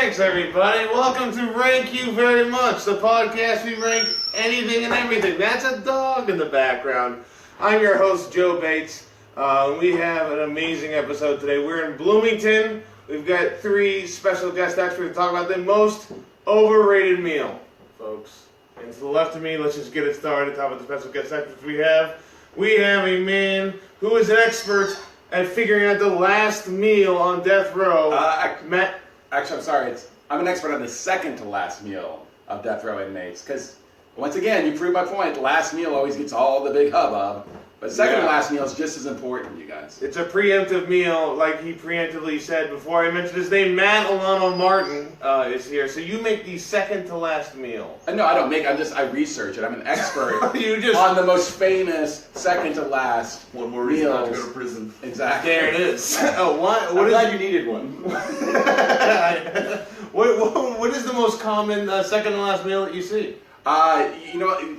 Thanks, everybody. Welcome to Rank You Very Much, the podcast we rank anything and everything. That's a dog in the background. I'm your host, Joe Bates. We have an amazing episode today. We're in Bloomington. We've got three special guest experts to talk about the most overrated meal, folks. And to the left of me, let's just get it started. Talk about the special guest experts we have. We have a man who is an expert at figuring out the last meal on death row. Matt. Actually, I'm sorry. I'm an expert on the second to last meal of death row inmates. Because, once again, you prove my point. Last meal always gets all the big hubbub. But second to last meal is just as important, you guys. It's a preemptive meal, like he preemptively said before. I mentioned his name. Mat Alano-Martin is here. So you make the second to last meal. No, I don't make. I research it. I'm an expert on the most famous second to last. One more reason not to go to prison. Exactly. There it is. Oh, what? I'm glad you needed one. What is the most common second to last meal that you see?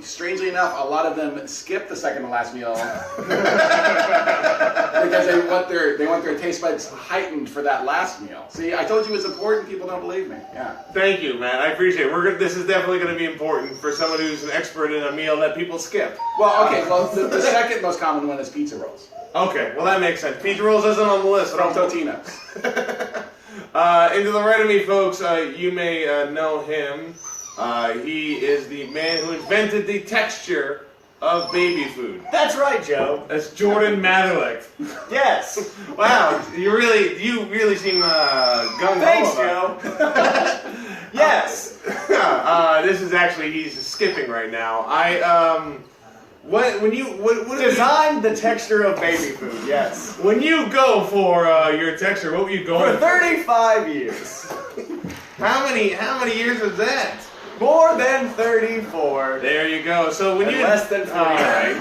Strangely enough, a lot of them skip the second to last meal because they want their taste buds heightened for that last meal. See, I told you it's important. People don't believe me. Yeah. Thank you, man. I appreciate it. This is definitely going to be important for someone who's an expert in a meal that people skip. Well, okay. Well, the second most common one is pizza rolls. Okay. Well, that makes sense. Pizza rolls isn't on the list. From Totino's. And to the right of me, folks, you may know him. He is the man who invented the texture of baby food. That's right, Joe. That's Jordan Mather-Licht. Yes. Wow, you really seem gung-ho. Thanks, Joe. Yes. This is actually, he's skipping right now. What Designed the texture of baby food, yes. When you go for your texture, what were you going for? 35 years. How many years was that? More than 34. There you go. So when less than 40. Right.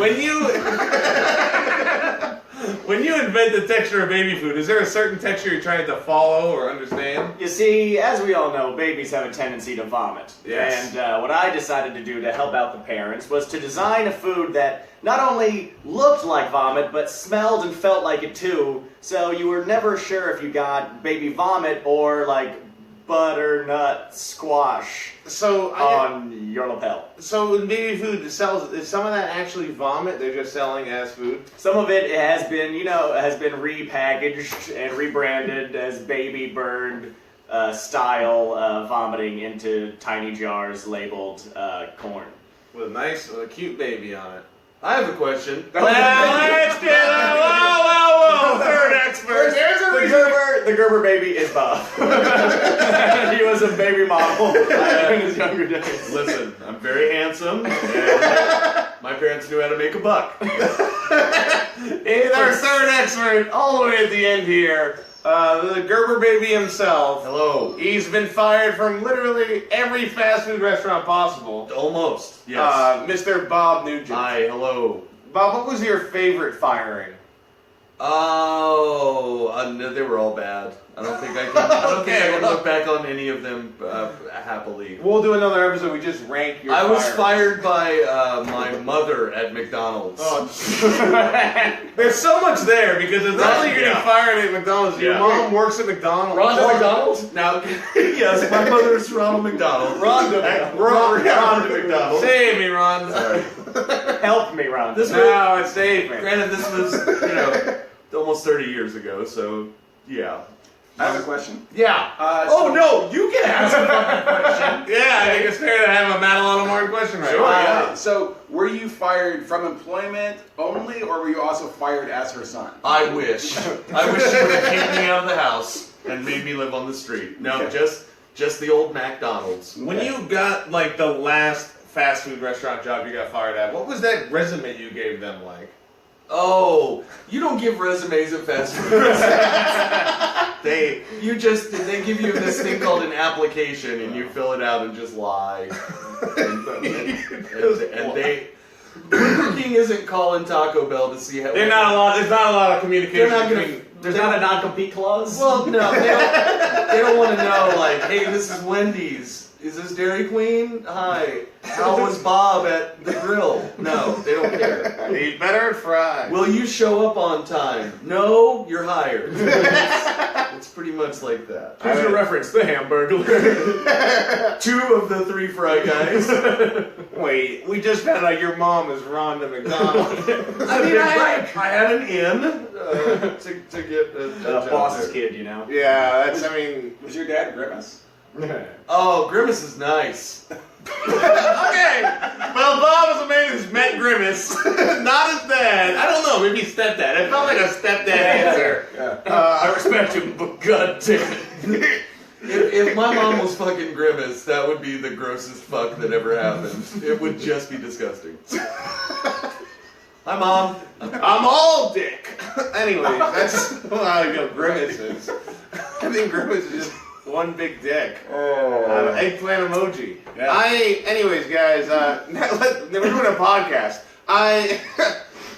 When you invent the texture of baby food, is there a certain texture you're trying to follow or understand? You see, as we all know, babies have a tendency to vomit. Yes. And what I decided to do to help out the parents was to design a food that not only looked like vomit, but smelled and felt like it too. So you were never sure if you got baby vomit or like butternut squash on your lapel. So in baby food, is some of that actually vomit? They're just selling as food? Some of it has been, repackaged and rebranded as baby bird style vomiting into tiny jars labeled corn. With a cute baby on it. I have a question. Well, let's get it. Whoa. Third expert. There's a reason the Gerber baby is Bob. He was a baby model in his younger days. Listen, I'm very handsome, and my parents knew how to make a buck. He's our third expert, all the way at the end here. The Gerber baby himself. Hello. He's been fired from literally every fast food restaurant possible. Almost, yes. Mr. Bob Nugent. Hi, hello. Bob, what was your favorite firing? They were all bad. I don't think I can look back on any of them happily. We'll do another episode. We just rank your I was fires. fired by my mother at McDonald's. Oh. There's so much there because it's not like you're getting fired at McDonald's. Your mom works at McDonald's. Ronald McDonald? Now, yes, my mother's Ronald McDonald. Rhonda McDonald. Save me, Ron. Sorry. Help me, Ron. No, it's save me. Granted, this was, almost 30 years ago, so, yeah. I have a question. Yeah. No, you can ask a question. Yeah, I think it's fair to have a Mat Alano-Martin question right Sure, now. yeah. So, were you fired from employment only, or were you also fired as her son? I wish. I wish she would have kicked me out of the house and made me live on the street. No, just the old McDonald's. When you got, the last fast food restaurant job you got fired at, what was that resume you gave them like? Oh, you don't give resumes at fast food restaurants. They give you this thing called an application, and you fill it out and just lie. And Burger King isn't calling Taco Bell to see how. There's not a lot of communication. There's not a non-compete clause? Well, no, they don't want to know, hey, this is Wendy's. Is this Dairy Queen? Hi. How was Bob at the grill? No, they don't care. He's better at fries. Will you show up on time? No, you're hired. It's pretty much like that. Here's your reference, the Hamburglar. 2 of the 3 fry guys. Wait, we just found out your mom is Rhonda McDonald. I mean, I had an in to get a job boss's there. kid, you know. Yeah, that's, I mean... Was your dad Grimace? Oh, Grimace is nice. Okay! Well, Bob is a man who's met Grimace. Not his dad. I don't know, maybe stepdad. It felt like a stepdad answer. Yeah. I respect him, but god damn it. If my mom was fucking Grimace, that would be the grossest fuck that ever happened. It would just be disgusting. Hi, Mom. I'm all dick. Anyway, that's how Grimace is. I think Grimace is just one big dick. Eggplant emoji. Yeah. Anyways, guys, we're doing a podcast.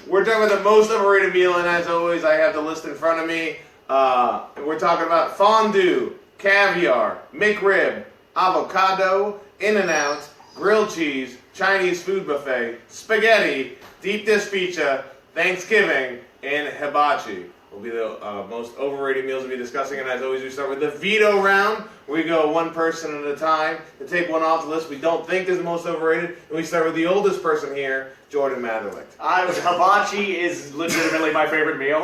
We're talking about the most overrated meal, and as always, I have the list in front of me. We're talking about fondue, caviar, Mcrib, avocado, In-N-Out, grilled cheese, Chinese food buffet, spaghetti, deep dish pizza, Thanksgiving, and hibachi. Will be the most overrated meals we'll be discussing, and as always, we start with the veto round. We go one person at a time to take one off the list we don't think is the most overrated, and we start with the oldest person here, Jordan Mather-Licht. Hibachi is legitimately my favorite meal.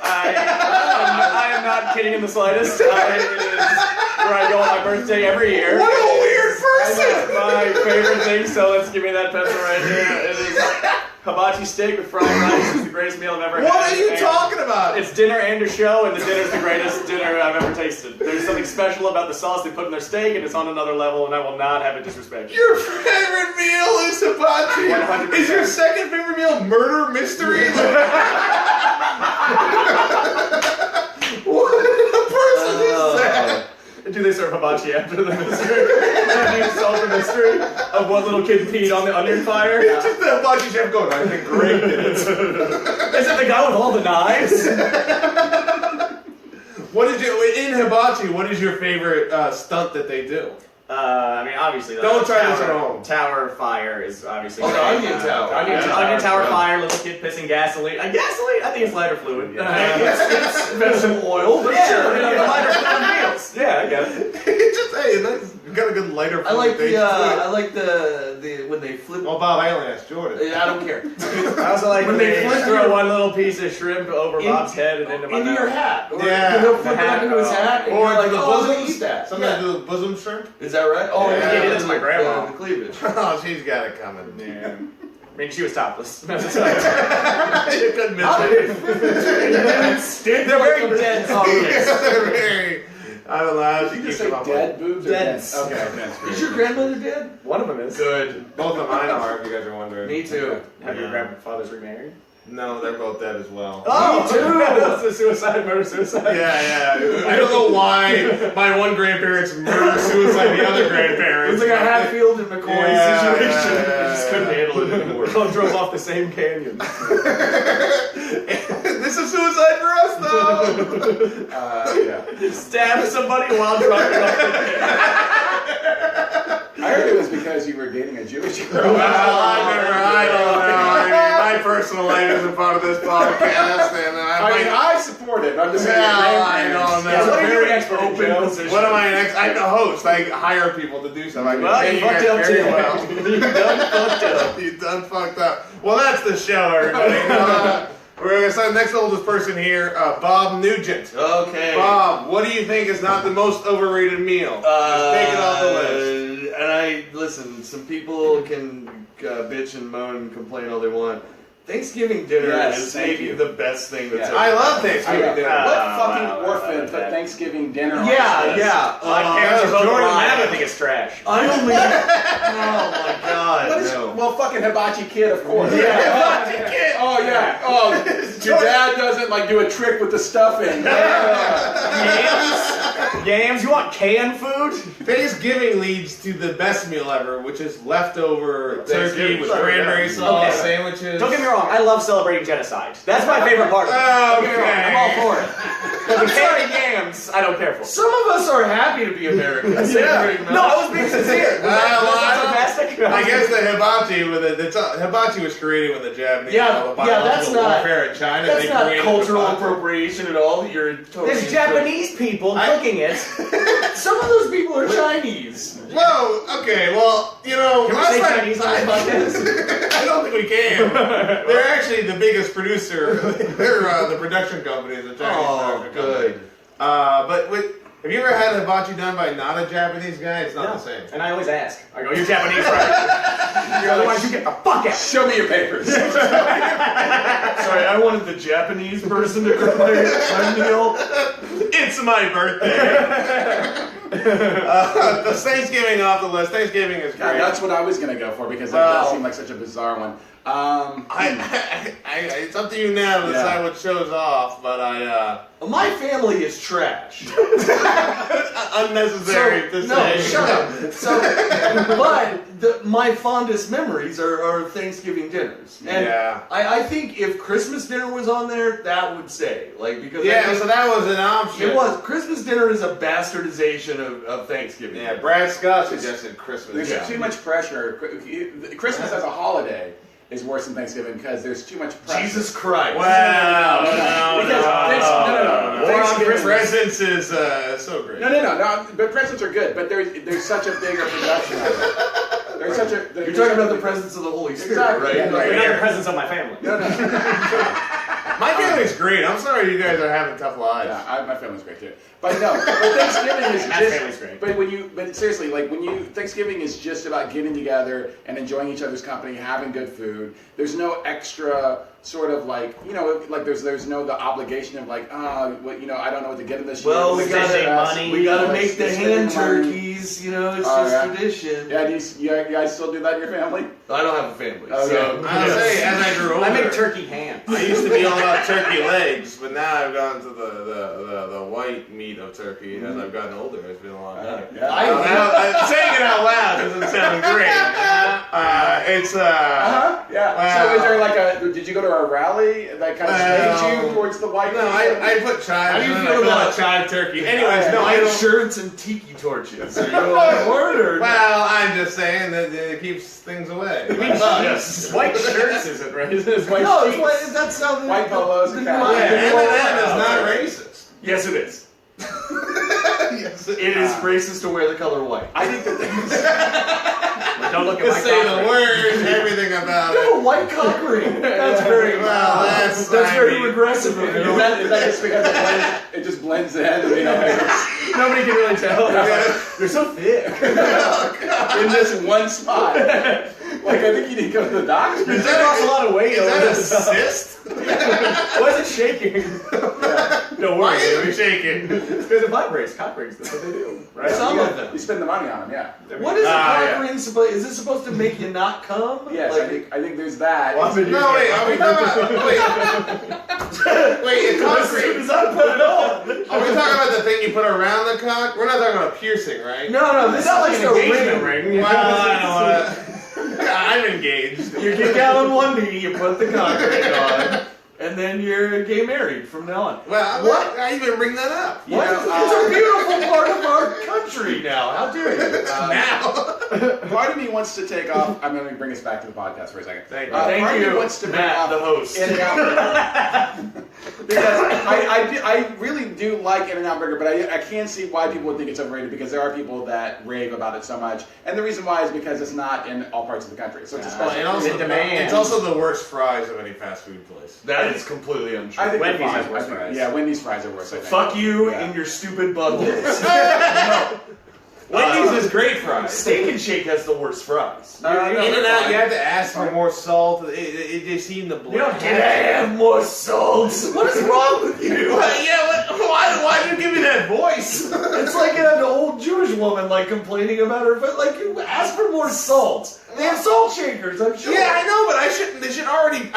I am not kidding in the slightest. It is where I go on my birthday every year. What a weird person! My favorite thing, so let's give me that pencil right here. It is hibachi steak with fried rice. It's the greatest meal I've ever had. What are you And talking about? It's dinner and a show, and the dinner's the greatest dinner I've ever tasted. There's something special about the sauce they put in their steak, and it's on another level, and I will not have it disrespected. Your favorite meal is hibachi. 100%. Is your second favorite meal murder mystery? What kind of person is that? Do they serve hibachi after the mystery? Do you solve the mystery of what little kid peed on the onion fire? It's just the hibachi chef going, I think Greg did it. Is it the guy with all the knives? What did you, in hibachi, what is your favorite stunt that they do? I mean, obviously. Don't try this at home. Tower fire is obviously. Oh, the onion tower. Onion tower Yeah. fire, little kid pissing gasoline. Gasoline? I think it's lighter fluid. It's vegetable oil, but Yeah, sure. the lighter fluid meals. Yeah, I guess. Just, hey, you got a good lighter I like taste the to it. I like the when they flip. Well, Bob, I only asked Jordan. I don't care. I also like When when they they flip throw your- one little piece of shrimp over Bob's head and into my Into mouth. your hat. Or Yeah. he'll flip The it up hat, into his oh. hat, and Or you're like, the oh, bosom. eat that. Sometimes Yeah. do the bosom shrimp. Is that right? Oh, Yeah. yeah. That's my grandma. The cleavage. Oh, she's got it coming. Yeah. I mean, she was topless. You couldn't miss it. They're very dense. They're very. I don't know how she Did you keeps say them up. dead boobs or Dense. dense? Okay. Is your grandmother dead? One of them is. Good. Both of mine are, if you guys are wondering. Me too. Have your grandfathers remarried? No, they're both dead as well. Oh, that's a suicide, murder-suicide. Yeah. I don't know why my one grandparents murdered suicide the other grandparents. It's like a Hatfield and McCoy Yeah, situation. yeah, I just couldn't handle it anymore. Both drove off the same canyon. This is suicide for us, though. Yeah. Stabbed somebody while driving off the canyon. I heard it was because you were dating a Jewish girl. Well, I don't know. I mean, my personal life isn't part of this podcast, and I mean, I support it. I'm just saying. I don't know. Yeah, what are you Very an expert in, open Joe? position. What am I next? I'm the host. I hire people to do stuff. I can Well, pay you you guys fucked up very too. well. You done fucked up. You done fucked up. Well, that's the show, everybody. We're going to start the next oldest person here, Bob Nugent. Okay. Bob, what do you think is not the most overrated meal? Just take it off the list. And listen, some people can bitch and moan and complain all they want. Thanksgiving dinner Yes, is thank maybe you. the best thing that's ever I love happened. Thanksgiving dinner. What wow, fucking orphan wow, put wow. Thanksgiving dinner on Yeah, his list? yeah. My parents are both Jordan alive. Madden. I think it's trash. I only. Oh my god. What is, No. Well, fucking hibachi kid, of course. Yeah. Hibachi kid. Oh yeah. Oh, your dad doesn't like do a trick with the stuffing. Yams? You want canned food? Thanksgiving leads to the best meal ever, which is leftover turkey Thanksgiving with dinner, cranberry yeah. sauce, Okay. sandwiches. Don't get me wrong, I love celebrating genocide. That's my favorite part of it. Don't get me wrong, I'm all for it. But the canned yams times I don't care for. Some of us are happy to be Americans. Thank you very much. No, I was being sincere. I guess the hibachi hibachi was created when the Japanese that's biological not warfare in China. That's they not created cultural hibachi. appropriation at all. You're totally There's Japanese people cooking it. Some of those people are Chinese. Whoa, okay, well, Can we say Chinese on this podcast? I don't think we can. They're actually the biggest producer. They're the production company is a Chinese production good. company. Have you ever had hibachi done by not a Japanese guy? It's not the same. And I always ask. I go, you're Japanese, right? Otherwise you get the fuck out. Show me your papers. Sorry, I wanted the Japanese person to cook my meal. It's my birthday. The Thanksgiving off the list. Thanksgiving is God, great. that's what I was going to go for because it does seem like such a bizarre one. It's up to you now to decide what shows off, but My family is trash. unnecessary to say. No, shut up. But my fondest memories are Thanksgiving dinners. And I think if Christmas dinner was on there, that would stay. Because so that was an option. it was. Christmas dinner is a bastardization of Thanksgiving. Yeah, Brad Scott suggested Christmas. There's too much pressure. Christmas as a holiday is worse than Thanksgiving because there's too much pressure. Jesus Christ. Wow. No. Thanksgiving presents is so great. No. But presents are good, but there's such a bigger production of it. You're talking about the presence of the Holy Spirit, Exactly, right? yeah, But not the presence of my family. No. My family's great. I'm sorry you guys are having tough lives. Yeah, my family's great too. But no, Thanksgiving is My family's great. But seriously, Thanksgiving is just about getting together and enjoying each other's company, having good food. There's no extra sort of there's no the obligation of I don't know what to get in this year. Well, we gotta make the spending hand money. turkeys. It's just tradition. Yeah, do you guys still do that in your family? I don't have a family, Okay. so I'll say, as I grew older, I make turkey ham. I used to be all about turkey legs, but now I've gone to the white meat of turkey. As I've gotten older, it's been a lot better. Saying it out loud doesn't sound great. So is there did you go to a rally that kind of swayed you towards the white? No, I put chives. How do you in, feel I about call it chive turkey? Anyways, no, I white don't. shirts and tiki torches. Are you on board or? Well, I'm just saying that it keeps things away. Yes. White shirts isn't right. It's white No, sheets. that's how the White polos and Caviar. M&M is not racist. Yes, it is. Yes, It is racist to wear the color white. I think that But don't look at Just my say cock the word, everything about it. No, white cock ring. That's very Well, that's very I mean, regressive of you. is that just because it just blends in? And, Nobody can really tell. They're so thick. in this one spot. I think you need to go to the doctor. You lost a lot of weight Is over that a this. cyst? Why is it shaking? Don't Why worry, is baby. it shaking? It's because it vibrates. Cock rings. That's what they do. Right? Some of them. You spend the money on them, yeah. What is a cock yeah. ring supposed? Is it supposed to make you not come? Yes, I think there's that. No, wait, are we talking about... Wait, a cock ring. Is that put it on? Are we talking about the thing you put around the cock? We're not talking about piercing, right? No, this is like a ring. Well, I don't want to... I'm engaged. You get down on one knee, you put the cock ring on, and then you're gay married from now on. Well, What? I even bring that up. What? It's a beautiful part of our country now. How dare you? Now. Part of me wants to take off. I'm going to bring us back to the podcast for a second. Thank you. Part Thank of me you, wants to bring Matt, off the host. In-N-Out Burger. Because I really do like In-N-Out Burger, but I can't see why people would think it's overrated because there are people that rave about it so much. And the reason why is because it's not in all parts of the country. So it's a special And also, in demand. it's also the worst fries of any fast food place. That is completely untrue. I think Wendy's they're fine. has worse I think- fries. Yeah, Wendy's fries are worse, I think. Fuck you Yeah. and your stupid buttholes. Wendy's is great fries. Steak and Shake has the worst fries. In and out, you have to ask for more salt. It just seemed to blend. You don't get to have more salt. What is wrong with you? Why do you give me that voice? It's like an old Jewish woman complaining about her foot. You ask for more salt. They have salt shakers, I'm sure. Yeah, I know, but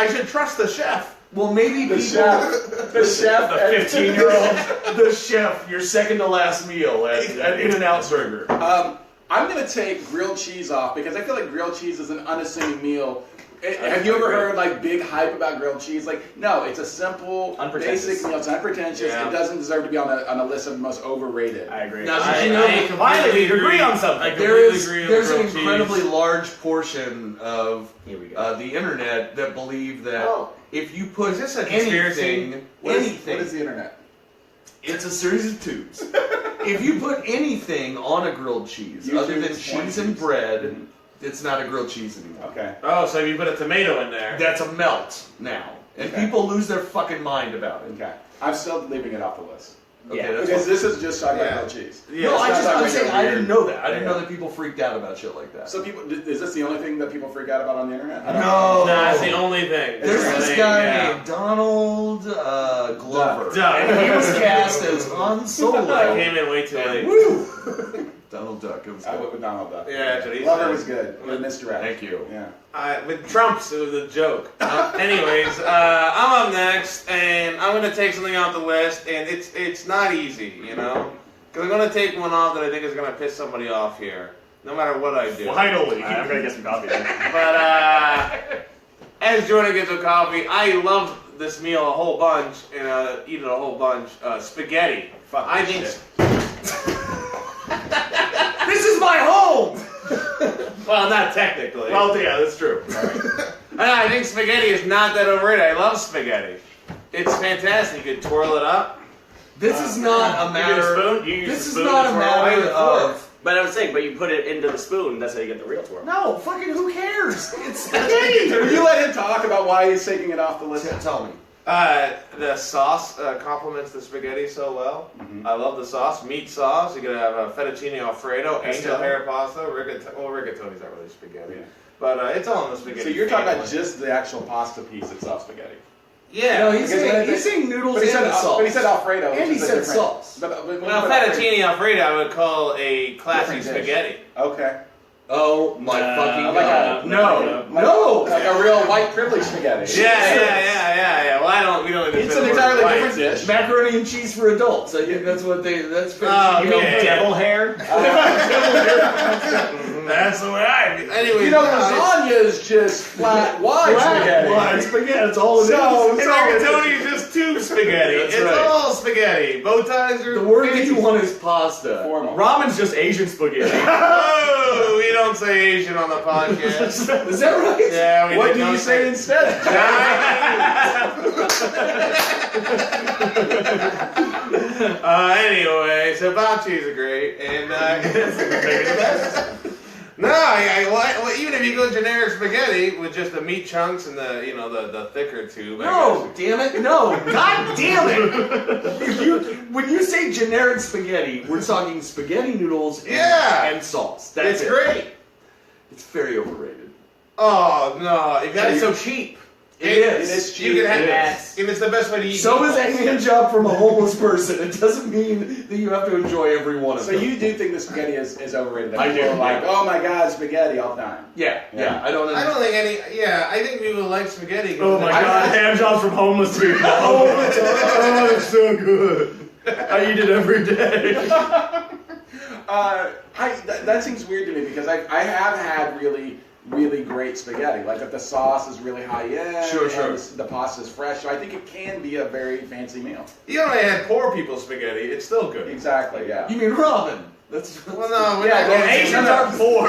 I should trust the chef. Well, maybe The people. chef, the 15-year-old, the chef, your second to last meal at In-N-Out Burger. I'm going to take grilled cheese off because I feel like grilled cheese is an unassuming meal Have you ever heard like big hype about grilled cheese? Like, no, it's a simple, basic meal. It's unpretentious. Yeah. It doesn't deserve to be on a list of the most overrated. I agree. Now, did you know Finally, we agree on something. there's an grilled incredibly cheese. large portion of Here we go. the internet that believe that Oh. if you put Is this a conspiracy? anything, What anything, is the internet? it's a series of tubes. If you put anything on a grilled cheese Usually other than it's corn cheese and cheese. bread, Mhm. it's not a grilled cheese anymore. Okay. Oh, so if you put a tomato in there. That's a melt now, and Okay. people lose their fucking mind about it. Okay. I'm still leaving it off the list. Okay, Yeah. that's Because fine. this is just talking Yeah. about grilled cheese. Yeah, No, it's not I'm like saying a I weird- didn't know that. I didn't Yeah. know that people freaked out about shit like that. So people, is this the only thing that people freak out about on the internet? I don't No. Nah, that's the only thing. There's That's the this thing, guy yeah. named Donald Glover, Duck. and he was cast as Han I Solo. came in way too late. Woo! Donald Duck. It was I good. went with Donald Duck. Yeah, that's what he Glover said. was good. With misdirect. Thank you. Yeah. With Trump's, it was a joke. Anyways, I'm up next, and I'm gonna take something off the list, and it's not easy, you know, because I'm gonna take one off that I think is gonna piss somebody off here, no matter what I do. Finally. I'm gonna get some coffee then. But as Jordan gets a coffee, I love this meal a whole bunch, and eat it a whole bunch. Spaghetti. Fuck I this think. shit. This is my home! Well, not technically. Well, yeah, that's true. I think spaghetti is not that overrated. I love spaghetti. It's fantastic. You could twirl it up. This is not a matter. spoon? You use This the is spoon not to a twirl? I use matter a fork. of. But I was saying, but you put it into the spoon. That's how you get the real twirl. No, fucking who cares? It's spaghetti. Will you let him talk about why he's taking it off the list? Tell me. The sauce complements the spaghetti so well. Mhm. I love the sauce. Meat sauce. You could have a fettuccine alfredo, Pesto. angel hair pasta, rigatoni's not really spaghetti. Yeah. But it's all in the spaghetti. So you're talking about family. just the actual pasta piece itself, spaghetti. Yeah. No, he's Because when saying noodles But he and said, sauce. but he said Alfredo. And which he is a said different- sauce. But when Well, you put Alfredo- fettuccine alfredo I would call a classy Different dish. spaghetti. Okay. Oh my fucking like god! a- No, Like- no. Like a real white privilege spaghetti. Yeah. Well, we don't. It's an entirely different dish. Macaroni and cheese for adults. I think that's what they. That's Oh, fettuccine. You mean Yeah. devil hair? That's the way I. Anyway, You know, lasagna is just flat white spaghetti. White spaghetti. That's all it is. So- And rigatoni is just tube spaghetti. That's It's right. all spaghetti. Bow ties are. The word that you want is pasta. Formal. Ramen's just Asian spaghetti. Oh, we don't say Asian on the podcast. Is that right? Yeah, we What did do not you say instead? Anyway, so hibachi is great, and maybe the best. No, well, even if you go generic spaghetti with just the meat chunks and the thicker tube. No, damn it, no. God damn it. When you say generic spaghetti, we're talking spaghetti noodles and, Yeah. and sauce. That's It's it. great. It's very overrated. Oh no, if That is you, so cheap. It is. It is you cheap. can have, Yes. and it's the best way to eat. So is a meatballs. hand job from a homeless person. It doesn't mean that you have to enjoy every one of So them. you do think the spaghetti is overrated? That I people do, are like, yeah. oh my god, spaghetti all the time. Yeah. I don't I don't think any. Yeah, I think people like spaghetti. 'cause Oh my they- god, hand jobs from homeless people. Oh, it's so good. I eat it every day. That seems weird to me because I have had really great spaghetti. Like if the sauce is really high end, Sure. and the pasta is fresh. So I think it can be a very fancy meal. You know, I had poor people's spaghetti. It's still good. Exactly. Yeah. You mean ramen? That's Well, no, we're Yeah, not well, getting Asians no. are poor.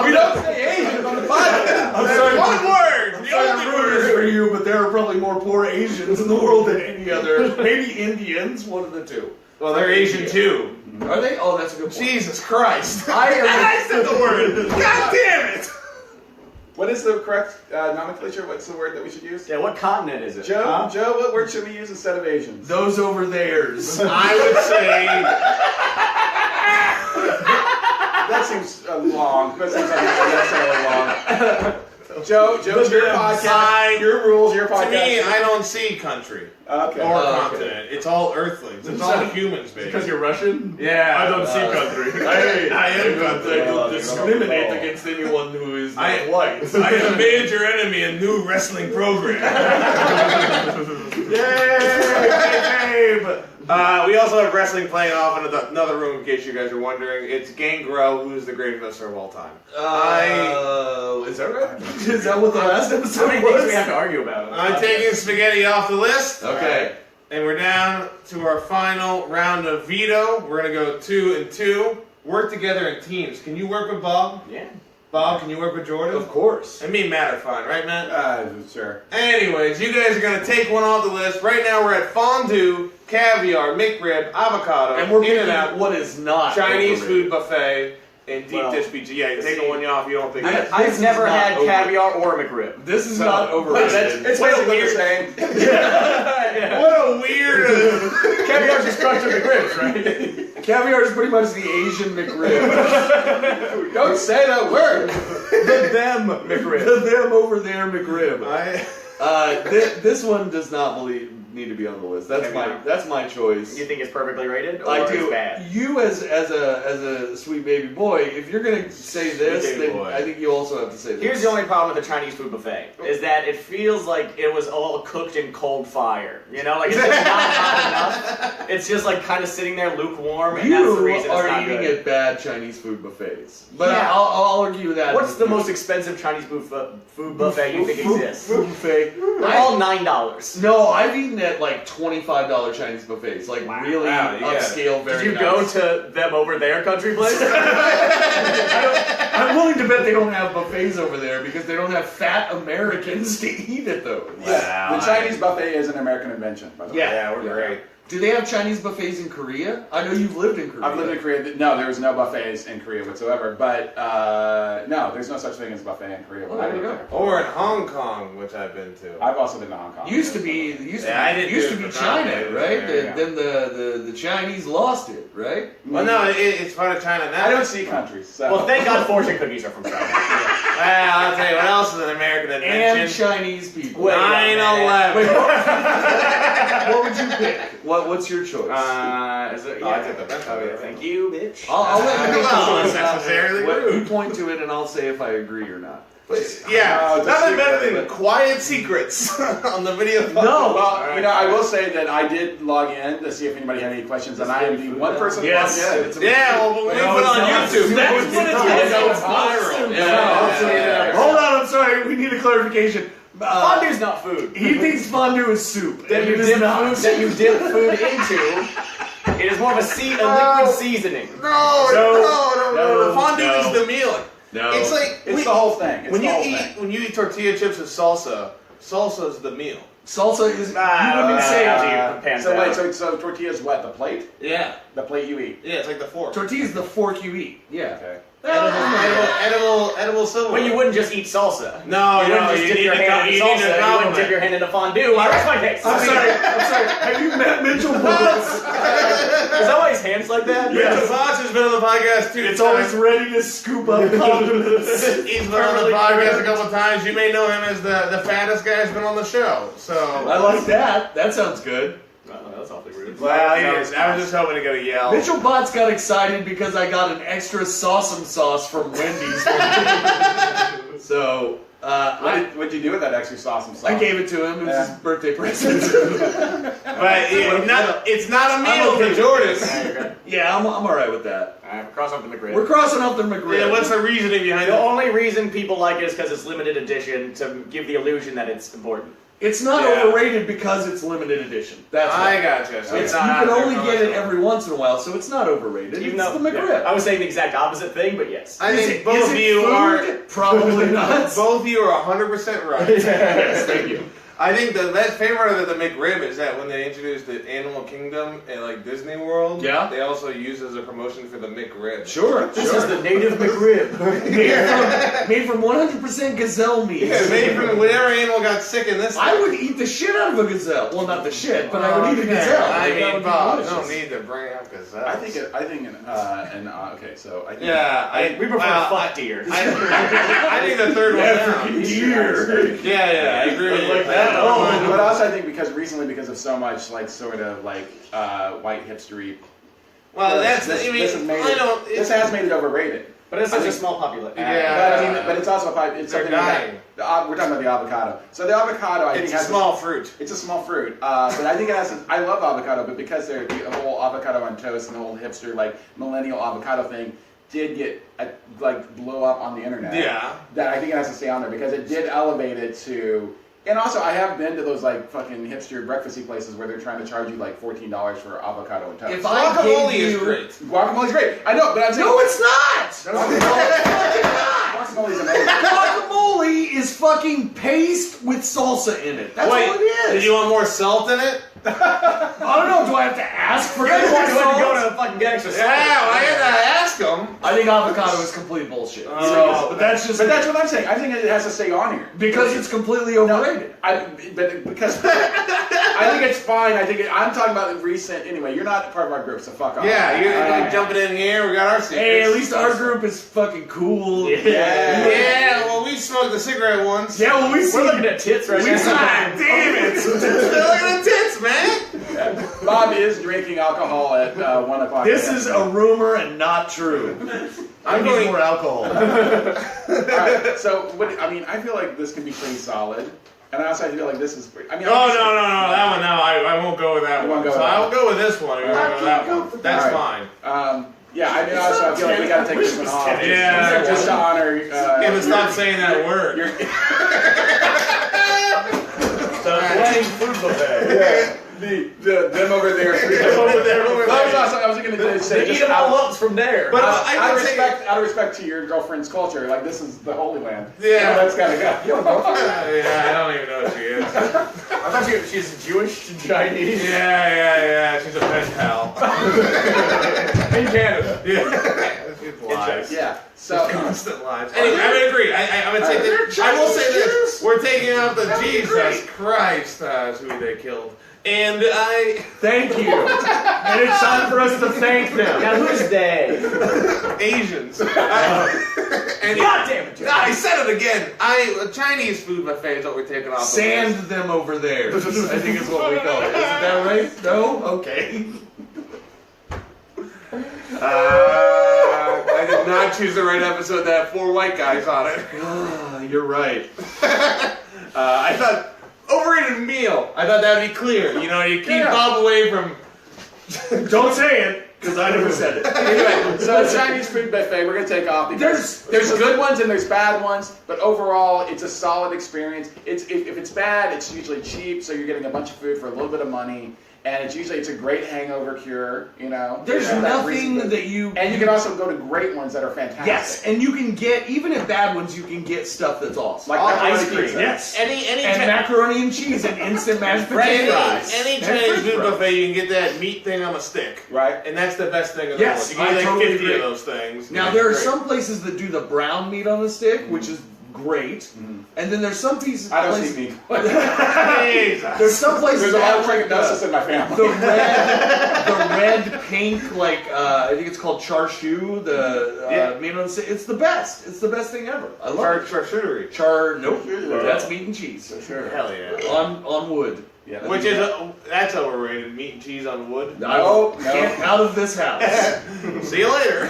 We don't say Asian on the podcast. I'm sorry. One word. The Sorry only to ruin this word. for you, but there are probably more poor Asians in the world than any other. Maybe Indians, one of the two. Well, they're Asian too. Are they? Oh, that's a good point. Jesus Christ! I am- I said the word. God damn it! What is the correct nomenclature? What's the word that we should use? Yeah, what continent is it? Joe, Huh? Joe, what word should we use instead of Asians? Those over theirs. I would say That seems long. That seems unnecessarily long. Joe, it's your podcast, your rules, your podcast. to me, I don't see country Okay. or okay. continent. It's all Earthlings. It's all humans, baby. Because you're Russian? Yeah. I don't see country. I am country. They don't discriminate against anyone who is not I- white. I am a major enemy in new wrestling program. Yay! Babe. We also have wrestling playing off in another room, in case you guys are wondering. It's Gangrel, who's the greatest wrestler of all time. Is that right? Is that what the last How episode many things we was? have to argue about? I'm taking spaghetti off the list. Okay. And we're down to our final round of veto. We're going to go 2 and 2. Work together in teams. Can you work with Bob? Yeah. Bob, can you work with Jordan? Of course. And me and Matt are fine, right, Matt? Sure. Anyways, you guys are going to take one off the list. Right now we're at Fondue, Caviar, Mcrib, Avocado, And we're In-N-Out, picking what is not Chinese overrated. food buffet, and deep dish pizza. Yeah, you're taking one off, you don't think that. I've is never not had over- caviar or McRib. This is not overrated. It's basically the same. What a weird... Caviar's just crushed up McRibs, right? Caviar is pretty much the Asian McRib. Don't say that word. The them McRib. The them over there McRib. I... This one does not need to be on the list. That's my choice. You think it's perfectly rated, or I it's do. bad? You as a sweet baby boy, if you're gonna say this, baby then boy. I think you also have to say this. Here's the only problem with the Chinese food buffet, is that it feels like it was all cooked in cold fire. You know, like it's just not hot enough. It's just like kind of sitting there lukewarm, and that's the You reason it's are not eating good. at bad Chinese food buffets, but Yeah. I'll argue with that. What's the most expensive Chinese food buffet you think exists? Food buffet? They're all $9. No, I've eaten at like $25 Chinese buffets, like really Wow, yeah. upscale. Very Did you go nice. to them over their country place? I'm willing to bet they don't have buffets over there because they don't have fat Americans to eat at those. The Chinese buffet is an American invention, by the way. Yeah, we're great. Do they have Chinese buffets in Korea? I know you've lived in Korea. I've lived in Korea. No, there was no buffets in Korea whatsoever. But no, there's no such thing as a buffet in Korea. Oh, there you go. Or in Hong Kong, which I've been to. I've also been to Hong Kong. Used to be I didn't used do to it be for China, comedy, right? yeah. Then the Chinese lost it, right? Well, no, it's part of China now. I don't see countries. So. Well, thank God fortune cookies are from China. Well, I'll tell you what else is an American And invention. Chinese people. Wait, 9/11. What would you pick? What's your choice? Is it, I took the best of it. Thank you, bitch. I'll let you Well, pick it's necessarily You rude. point to it, and I'll say if I agree or not. Yeah, just nothing secret, better than but- quiet secrets on the video. No. Well, you know, I will say that I did log in to see if anybody had any questions, and I am the one person Yes. logged in. Yeah, well, when we No, put it it's on not. YouTube, That's what it's it's viral. Yeah. Hold on, I'm sorry. We need a clarification. Fondue's not food. He thinks fondue is soup. That and you it is dip not. food that you dip food into. It is more of a liquid seasoning. No, No, the fondue no. is the meal. No. It's like It's the whole thing. It's when the you whole eat thing. when you eat tortilla chips and salsa. Salsa is the meal. Salsa is. You wouldn't say So wait, so tortillas what? The plate? Yeah, The plate you eat. yeah, it's like the fork. tortilla is the fork you eat. Yeah. Okay. Edible silverware. But you wouldn't just eat salsa. No, you wouldn't just dip your hand into salsa. You wouldn't dip your hand into fondue. I rest my case. I'm sorry. Have you met Mitchell Butts? Is that why his hands like that? Yeah. Mr. Fox has been on the podcast too. It's always ready to scoop up condiments. He's been on the podcast a couple times. You may know him as the fattest guy who's been on the show. So. I like that. That sounds good. Oh, that's awfully rude. Well, he is. I was just hoping to get a yell. Mitchell Botts got excited because I got an extra sauceum sauce from Wendy's. So, What'd you do with that extra sauce and sauce? I gave it to him. It was his birthday present. But it's not a meal for Jordan. Yeah, I'm alright with that. Alright, cross off the McRib. We're crossing off the McRib. Yeah, what's the reasoning behind The it? only reason people like it is because it's limited edition to give the illusion that it's important. It's not Yeah. overrated because it's limited edition. That's I why. gotcha. So It's, not you out can there only get it commercial. every once in a while, so it's not overrated. Even it's though the McRib. yeah, I was saying the exact opposite thing, but yes. I Is think it- both is of it you food? are Probably not. both of you are 100% right. Yes, thank you. I think the best favorite of the McRib is that when they introduced the Animal Kingdom at like Disney World, Yeah. they also use it as a promotion for the McRib. Sure, This is the native McRib. made from 100% gazelle meat. Yeah, maybe from whatever animal got sick in this. I would eat the shit out of a gazelle. Well, not the shit, but I would eat a gazelle. I That would mean, be Bob, you delicious. don't need to bring up gazelles. Okay, so I think. Yeah, We prefer well, fuck deer. I think the third one African down. deer. Yeah, I agree with you. Like that? Oh, but also I think because of so much like sort of like white hipstery. Well, that's this, I mean, this has made I it, don't. this has made it overrated. But it's such a small population. Yeah. But it's also it's They're something dying. we're talking about the avocado. So the avocado, I think, It's a has small fruit. It's a small fruit, but I think it has. I love avocado, but because the whole avocado on toast and the whole hipster like millennial avocado thing did get like blow up on the internet. Yeah. That I think it has to stay on there because it did elevate it to. And also, I have been to those like fucking hipster breakfasty places where they're trying to charge you like $14 for avocado and toast. If I Guacamole gave is you... great. Guacamole's great. I know, but I'm saying No, it's not! Guacamole's amazing. Guacamole is fucking paste with salsa in it. That's Wait, all it is. did you want more salt in it? I don't know. Do I have to ask for You it? guys want to go to fucking get extra Yeah, I had to ask them. I think avocado is complete bullshit. Oh, but that's just But that's what I'm saying. I think it has to stay on here because it's completely overrated. Because I think it's fine. I'm talking about the recent. Anyway, you're not part of our group, so fuck off. Yeah, you're jumping in here. We got our secrets. Hey, at least our group is fucking cool. Yeah, well, we smoked the cigarette once. Yeah, well, We're looking at tits right now. God damn it! They're looking at tits, man. Bob is drinking alcohol at 1 o'clock. This is a rumor and not true. I need more alcohol. All right, so I feel like this can be pretty solid, and I also feel like this is. No, that one. No, I won't go with that You one. won't go So with that I'll go with this one. If you want to go with that one. That's All fine. right. Yeah, I mean, also I feel like we gotta take this one off. Yeah, just to honor. Yeah, but stop saying that word. The wedding food buffet. Them over there. I was going to say. Eat them all up from there. But out of respect to your girlfriend's culture, like this is the Holy Land. Yeah. That's kind of good. You have a girlfriend? Yeah, I don't even know what she is. I thought she's Jewish and Chinese. Yeah. She's a pen pal. In Canada. Yeah. She's lies. Yeah. So Constant lies. Anyway, I would agree. I would say this. I will say this. We're taking out the Jesus Christ who they killed. And Thank you. And it's time for us to thank them. Now who's they? Asians. And God damn it, Joe. I said it again. Chinese food buffet is what we're taking off. Sand them over there. I think is what we call it. Isn't that right? No? Okay. I did not choose the right episode that had 4 white guys on it. You're right. I thought overrated meal. I thought that would be clear. You know, you keep Bob away from. Don't say it, because I never said it. anyway, so the Chinese food buffet we're gonna take off because there's good ones and there's bad ones, but overall it's a solid experience. If it's bad, it's usually cheap, so you're getting a bunch of food for a little bit of money. And it's a great hangover cure, you know. There's nothing that you... And you can also go to great ones that are fantastic. Yes, and you can get, even at bad ones, you can get stuff that's awesome. Like ice pepperoni cream. pizza. Yes. Any macaroni and cheese and instant mashed potato fries. Any And Chinese french food fries. buffet, you can get that meat thing on a stick. Right. And that's the best thing in the Yes, world. You can get I like totally 50 agree. of those things. Now, It's there are great. some places that do the brown meat on the stick, which is great. And then there's some pieces... I don't see meat. Jesus. There's some places There's a lot of that have, trichinosis in my family. the red, pink, like I think it's called char siu. The meat on the stick. It's the best. It's the best thing ever. I love it. Charcuterie. Nope. That's meat and cheese. Sure. Hell yeah. On wood. Yeah. Which that's overrated. Meat and cheese on wood. No. Get out of this house. See you later.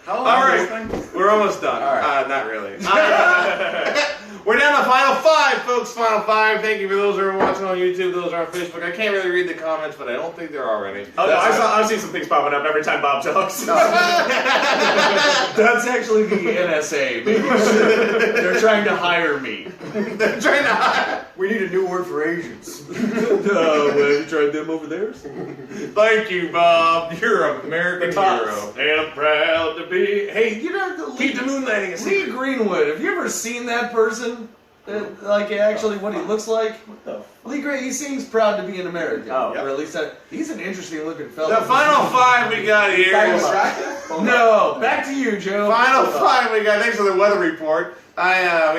All right. We're almost done. All right. Not really. We're down to Final 5, folks. Final 5. Thank you for those who are watching on YouTube, those who are on Facebook. I can't really read the comments, but I don't think there are any. Oh, no, I've seen some things popping up every time Bob talks. That's actually the NSA. They're trying to hire me. They're trying to. We need a new word for Asians. Well, have you tried them over there? Thank you, Bob. You're an American hero. And I'm proud to be. Hey, you know, Keep the moon landing a Lee secret. Greenwood. Have you ever seen that person? Like actually, what he looks like? What the? Lee Greenwood. He seems proud to be an American. Oh. Or at least he's an interesting looking The fella. Final 5 we got here. No, back to you, Joe. Final 5 we got. Thanks for the weather report. We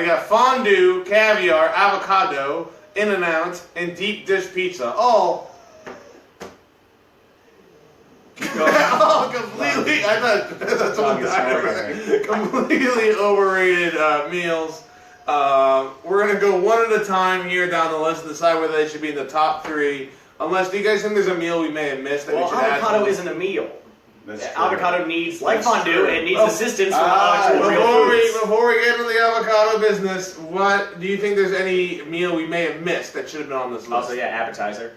got fondue, caviar, avocado, In-N-Out, and deep dish pizza. All completely. I thought someone died. Completely overrated meals. We're gonna go one at a time here down the list and decide whether they should be in the top 3. Unless, do you guys think there's a meal we may have missed that we Well, should add? avocado isn't a meal. That's true. Avocado needs, like That's fondue, true. it needs assistance from actual real Before foods. we get into the avocado business, what do you think there's any meal we may have missed that should have been on this list? Also, yeah, appetizer.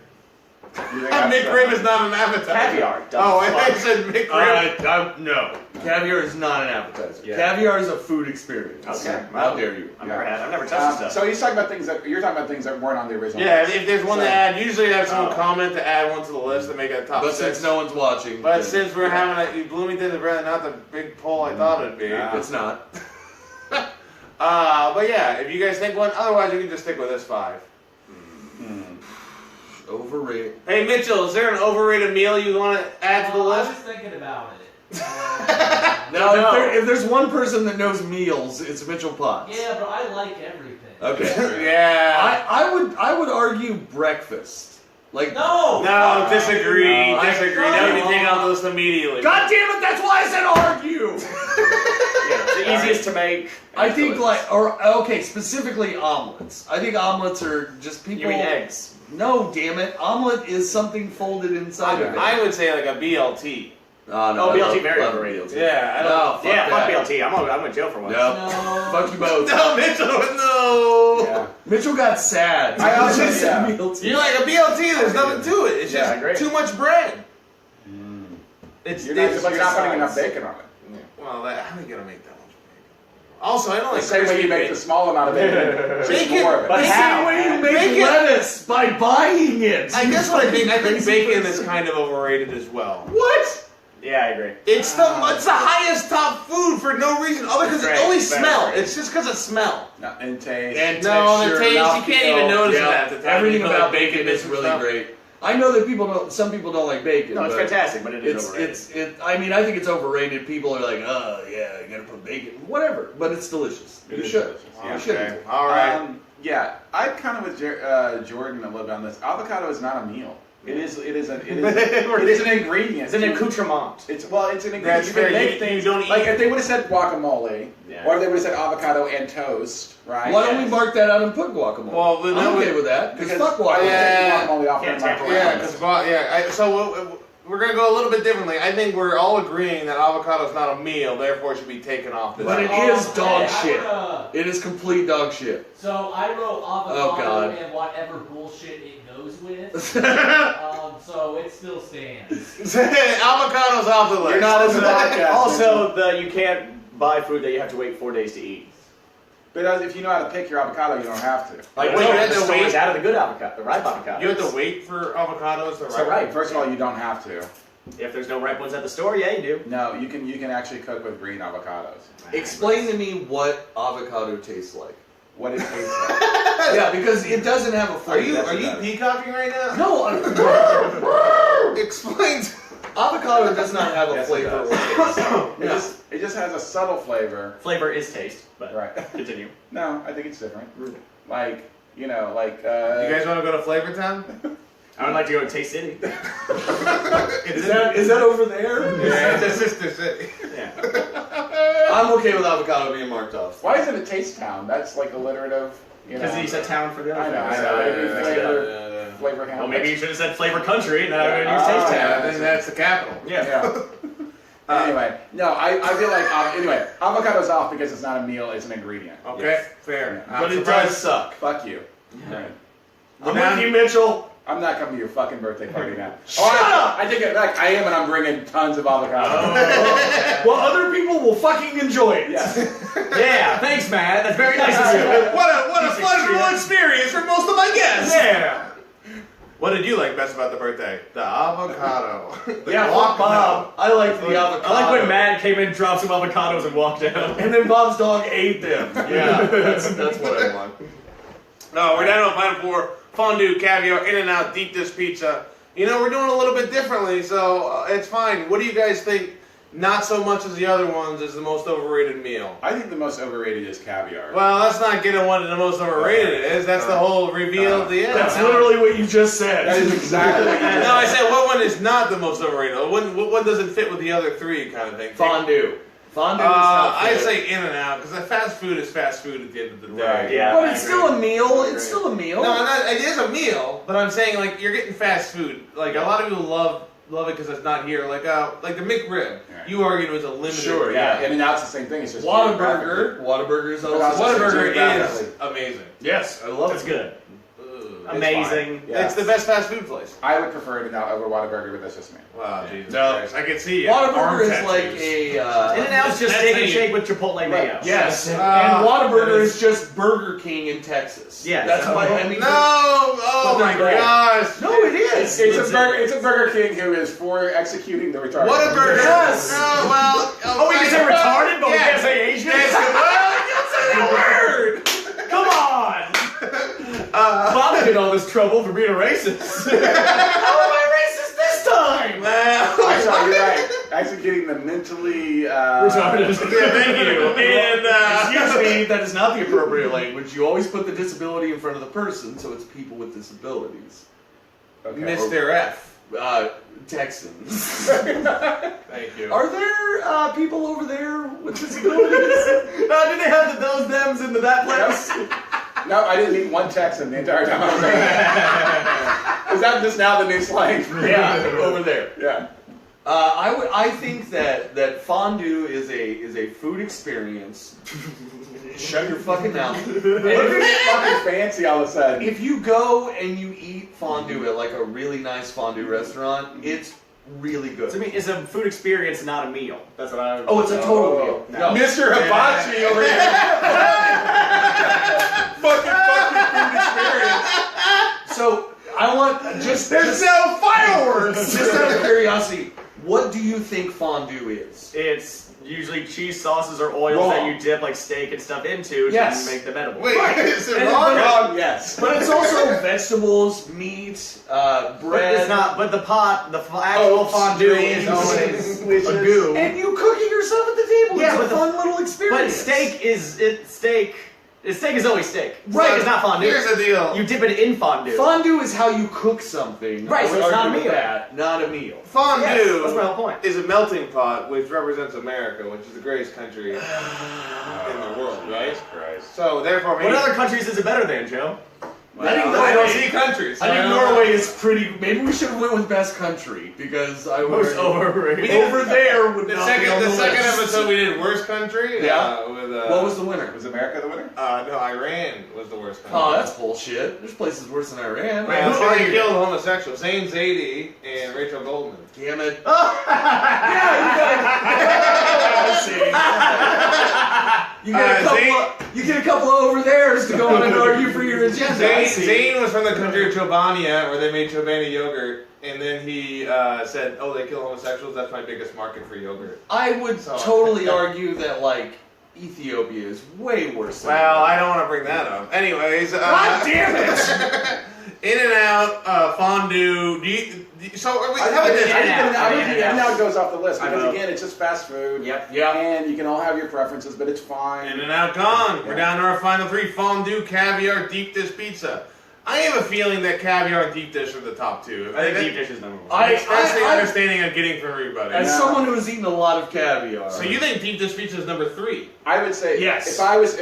Mcrib is not an appetizer. Caviar. Oh, I said Mcrib. No. Caviar is not an appetizer. Yeah. Caviar is a food experience. Okay. How dare you? I've never touched this stuff. So you're talking about things that weren't on the original. Yeah, list. if there's one So- to add, usually I have someone comment to add one to the list to make it a top But 6. since no one's watching, But then since we're having a Bloomington is really not the big poll I thought it'd be. it's not. But yeah, if you guys think one, otherwise you can just stick with this 5. Overrated. Hey Mitchell, is there an overrated meal you want to add to the I list? was thinking about it. Now, No. if there's one person that knows meals, it's Mitchell Potts. Yeah, but I like everything. Okay. Yeah. I would argue breakfast. Like No! No, disagree. No, Disagree. That would be taken off the list immediately. God damn it! That's why I said argue. Yeah, it's the easiest to make. I think specifically omelets. I think omelets are just people. You mean eggs? No, damn it! Omelet is something folded inside of it. I would say like a BLT. Oh, Oh, I BLT love- very love overrated. BLT. Yeah, I don't. No, fuck Yeah, fuck that. BLT. I'm going to jail for once. No. No. Fuck you both. No, Mitchell, no. Yeah. Mitchell got sad. I also- He said yeah. BLT. You're like a BLT. There's nothing to it. It's Yeah, I just agree. too much bread. It's You're not putting sides. enough bacon on it. Well, how are they gonna make that much bacon? Also, I don't The like same way crispy you make bacon. the small amount of bacon. Just Bacon- more of it. But The how? same way you make Bacon- lettuce by buying it. I guess what I think Crazy bacon person. is kind of overrated as well. What? Yeah, I agree. It's the highest top food for no reason other because Right, it's only right, smell. right. It's just because of smell. No, and taste. And No, the texture, taste, you mouthfeel, can't even notice yeah. that at the time. Everything You put, about like, bacon is and really stuff. great. I know that some people don't like bacon. No, it's but fantastic, but it is overrated. I mean, I think it's overrated. People are like, oh yeah, you gotta put bacon, whatever. But it's delicious. It You is should. delicious, yeah. You should. Okay. All right. Yeah, I'm kind of with Jordan a little bit on this. Avocado is not a meal. It is an ingredient. It's an accoutrement. It's an ingredient. That's You can fair. make You things don't like eat- if they would have said guacamole, Yeah. or if they would have said avocado and toast, right? Why don't we mark that out and put guacamole? Well, then I'm that okay would- with that because fuck I guacamole. would Yeah. take guacamole off Can't of my tamper Yeah, plans. because so we're gonna go a little bit differently. I think we're all agreeing that avocado is not a meal, therefore it should be taken off this But it list. is dog I shit. wrote, It is complete dog shit. so I wrote avocado Oh, God. and whatever bullshit it goes with. So it still stands. Avocado's off the list. You're not as a podcast. Also, you can't buy food that you have to wait 4 days to eat. But if you know how to pick your avocado, you don't have to. Like, Wait, wait, you have the to stories wait. out of the good avocado, the ripe avocado. You have to wait for avocados to So ripen. right. First of all, you don't have to. If there's no ripe ones at the store, yeah, you do. No, you can actually cook with green avocados. Explain to me what avocado tastes like. What it tastes like. Yeah, because it doesn't have a Are flavor. you Yes, it does. peacocking right now? No, Explain. avocado does not have a Yes, it flavor. does. It just has a subtle flavor. Flavor is taste, but Right. continue. No, I think it's different. Like, You guys want to go to Flavor Town? I would like to go to Taste City. Is that over there? Yeah, it's a sister city. Yeah. I'm okay with avocado being marked off. why isn't it Taste Town? That's like alliterative. Because he said town for the I other know, thing. I know. so- It'd be flavor Well, hound. maybe you should have said Flavor Country, and I would Yeah. use Taste Oh, Town. Yeah, then that's the capital. Yeah. Yeah. Anyway, no, I feel like avocado's off because it's not a meal; it's an ingredient. Okay, fair. But it does suck. Fuck you. Yeah. I'm with you, Mitchell. I'm not coming to your fucking birthday party now. Shut up! I take it back. I am, and I'm bringing tons of avocado. Well, other people will fucking enjoy it. Yeah. Yeah, thanks, Matt. That's very nice of you. What a pleasurable experience for most of my guests. Yeah. What did you like best about the birthday? The avocado. Yeah, fuck Bob. I like the avocado. I like when Matt came in, dropped some avocados, and walked out. And then Bob's dog ate them. Yeah, that's what I want. No, we're down to a final four. Fondue, caviar, In-N-Out, deep dish pizza. You know, we're doing a little bit differently, so it's fine. What do you guys think, not so much as the other ones, is the most overrated meal? I think the most overrated is caviar. Well, let's not get into what the most overrated is. That's the whole reveal at the end. That's literally what you just said. That is exactly what you just No, I said what one is not the most overrated. What one doesn't fit with the other three kind of thing. Fondue. Fondue is not I'd fair. say In-N-Out, because the fast food is fast food at the end of the day. Right. Yeah. But it's still a meal. It's still a meal. No, it is a meal, but I'm saying, like, you're getting fast food. Like, a lot of people love love it because it's not here. Like the McRib, Yeah. you argued was a limited. Sure, yeah. And now it's the same thing. It's just Whataburger. Whataburger is also Whataburger is geographically. amazing. Yes, I love That's it. good. Ugh. Amazing. Yeah. It's the best fast food place. I would prefer it now over Whataburger, but that's just me. Wow, Jesus No. Christ. I can see it. Whataburger is like a. In-N-Out's just That's steak how and you- shake with Chipotle mayo. Yes, and that Whataburger is- is just Burger King in Texas. Yes. That's why I mean. No! Oh But my they're great. gosh! No, it is. It's a Burger King who is for executing the retarded. What a burger! Yes. Oh well. Oh, we can say retarded, but we Yeah. can't say Asian? Well, you say the word! Come on! Bob get all this trouble for being a racist. How am I racist this time? I'm sorry, you're right. Executing the mentally Retarded. Yeah, thank you. And Excuse me, that is not the appropriate language. You always put the disability in front of the person, so it's people with disabilities. Okay. Mr. F. Texans. Thank you. Are there people over there with disabilities? Do they have the those thems in the that place? No, I didn't meet one Texan the entire time I was there. Is that just now the new slang? Yeah, over there. Yeah. I think that fondue is a food experience. Shut your fucking mouth. Look at it fucking fancy all of a sudden. If you go and you eat fondue at like a really nice fondue restaurant, it's really good. To me, it's a food experience, not a meal. That's what I would. Oh, it's a total meal. No. Mr. Hibachi over here. fucking food experience. So I want just There's no fireworks! just out of curiosity, what do you think fondue is? It's usually cheese sauces or oils Wrong. that you dip like steak and stuff into Yes. to make them edible. Wait, Right. is it And- wrong? Wrong, yes. But it's also vegetables, meat, But bread. it's not. But the actual Oats, fondue grains, is always a wishes. goo. And you cooking yourself at the table. Yeah, it's but a the- fun little But experience. steak is steak. Steak is always steak. Right. Steak is not fondue. Here's the deal. You dip it in fondue. Fondue is how you cook something. Right, I so would it's not a argue with meal. that, not a meal. Fondue Yes, that's my whole point. is a melting pot which represents America, which is the greatest country in the world, right? Christ. So therefore, maybe What other countries is it better than, Joe? I think I don't Norway- see countries. I think don't know. Norway is pretty. Maybe we should have went with best country because I Most was overrated. over there would The not be on second, the second list. episode we did worst country. Yeah. With What was the winner? Was America the winner? no, Iran was the worst country. Oh, that's bullshit. There's places worse than Iran. Man, Who who argued killed homosexuals? Zayn Zadie and Rachel Goldman. Damn it. You get a couple of over there's to go on and argue for your agenda. I see. Zayn was from the country of Chobania, where they made Chobani yogurt, and then he said, "Oh, they kill homosexuals. That's my biggest market for yogurt." I would So- totally argue that like Ethiopia is way worse. Than Well, I don't want to bring that up. Anyways, God damn it! In-N-Out, fondue. So are we? How about this? In-N-Out goes off the list I because know. again, it's just fast food. Yep. Yeah. And you can all have your preferences, but it's fine. In-N-Out gone. We're Yeah. down to our final three: fondue, caviar, deep dish pizza. I have a feeling that caviar and deep dish are the top two. I think deep dish is number one. That's the I- understanding I'm getting from everybody. As Yeah. someone who has eaten a lot of caviar, So you think deep dish pizza is number 3? I would say Yes. If I was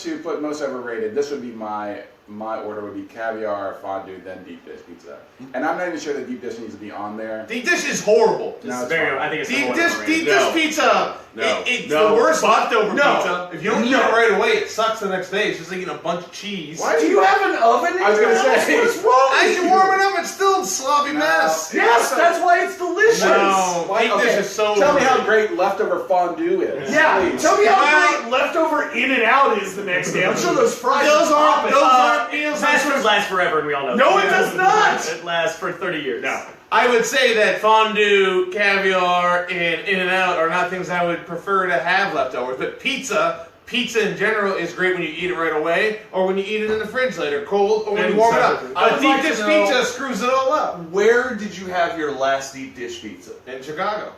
to put most overrated, this would be my order would be caviar, fondue, then deep dish pizza. And I'm not even sure that deep dish needs to be on there. Deep dish is horrible. No, it's Very, fine. I think it's Deep number dish, one deep No. dish pizza. No. It's No. the worst leftover No. pizza. If you don't eat No. it right away, it sucks the next day. It's just like eating a bunch of cheese. Why do you have an oven? In I was your gonna house? say- What's wrong I with can you? warm it up. It's still a sloppy mess. Yes, that's why it's delicious. No, Why- deep dish is so. Tell me how overrated. great leftover fondue is. Yeah, please. tell me how Well- great leftover In-N-Out is the next day. I'm sure those fries Those are aren't. Those aren't meals. Fast food lasts forever, and we all know No, that. it does not. It lasts for 30 years. No. I would say that fondue, caviar, and In-N-Out are not things I would prefer to have leftovers. But pizza in general is great when you eat it right away, or when you eat it in the fridge later, cold, or when you And warm it up. separately. I But would deep like to dish know- pizza screws it all up. Where did you have your last deep dish pizza? In Chicago.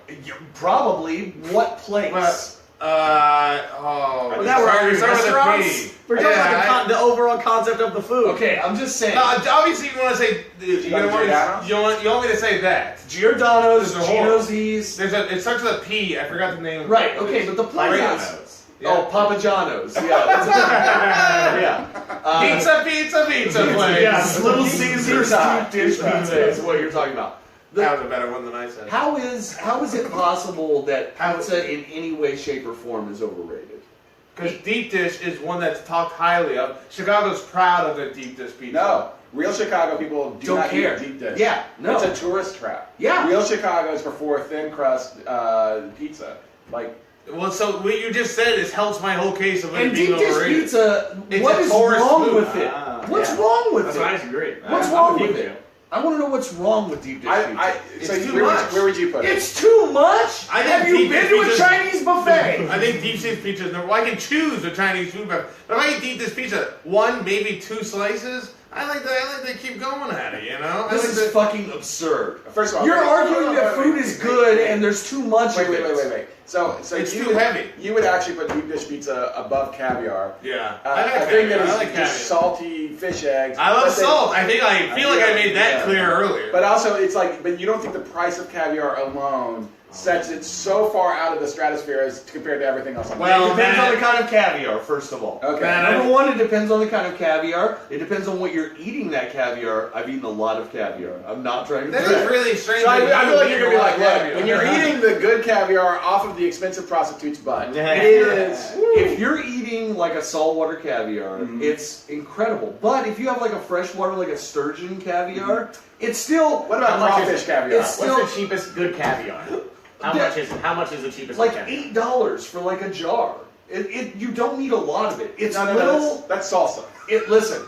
Probably. What place? Well, Now we're arguing start with a restaurants. P. We're talking Yeah, about the overall concept of the food. Okay, I'm just saying. obviously, you want to say you want want me to say that. Giordano's, There's a whole- Gino's E's. It starts with a P. I forgot the name. Right, okay, but the place Rankaniacs. is... Oh, Papa John's. Yeah. That's yeah. Pizza place. Yes, Little Caesar's Pizza. deep dish Pizza. pizza is what you're talking about. That was a better one than I said. How is it possible that pizza in any way, shape, or form is overrated? Because deep dish is one that's talked highly of. Chicago's proud of their deep dish pizza. No, real Chicago people do Don't not care. eat deep dish. Yeah, no. It's a tourist trap. Yeah. Real Chicago is for thin crust pizza. Like, Well, so what you just said is helps my whole case of it And being deep dish overrated. pizza, It's what a is tourist wrong food. with it? What's wrong with That's it? why I disagree. What's I'm wrong with with you, it? I want to know what's wrong with deep dish pizza. It's too much. Where would you put it? It's too much. I think Have you deep been dish to a pizza- Chinese buffet? I think deep dish pizza is number. Well, I can choose a Chinese food buffet. But if I eat deep dish pizza, one, maybe two slices, I like to keep going at it, you know? This is fucking absurd. First of all, You're wait, arguing that wait, food wait, is wait, good wait. and there's too much of it. Wait. So It's you too would, heavy. You would actually put deep dish pizza above caviar. Yeah. I think that I it's like just caviar. salty fish eggs. I love But they- salt. I feel like I made that Yeah. clear earlier. But also, it's like, but you don't think the price of caviar alone sets it so far out of the stratosphere as compared to everything else on the Well, It depends man. on the kind of caviar, first of all. Okay. Man, Number one, it depends on the kind of caviar. It depends on what you're eating that caviar. I've eaten a lot of caviar. I'm not trying to That brag. is really strange. So I that feel you like you're gonna be like, caviar. look, when you're eating the good caviar off of the expensive prostitute's butt, Yeah. it is. If you're eating like a saltwater caviar, it's incredible. But if you have like a freshwater, like a sturgeon caviar, it's still What about How much crawfish is it? caviar? It's What's still the cheapest good caviar? How Yeah. much is it? How much is the cheapest like good caviar? $8 for like a jar. You don't need a lot of it. It's No, little. that's salsa. Listen,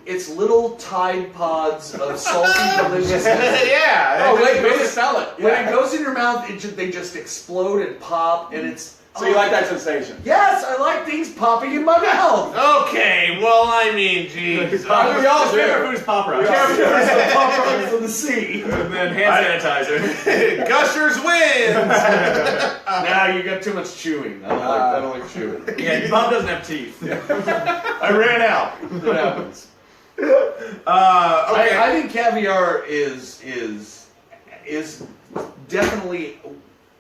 it's little Tide Pods of salty deliciousness. Yeah. Oh, it- way to sell it. When Yeah. it goes in your mouth, they just explode and pop, and it's. So you like that sensation? Yes, I like things popping in my mouth. Okay, well, I mean, geez. We all His favorite do. food is pop rocks. Caviar is the pop rocks of the sea. And then hand sanitizer. Gushers wins. Now you got too much chewing. I don't like chewing. Yeah, Bob doesn't have teeth. I ran out. It happens. Okay. I think caviar is definitely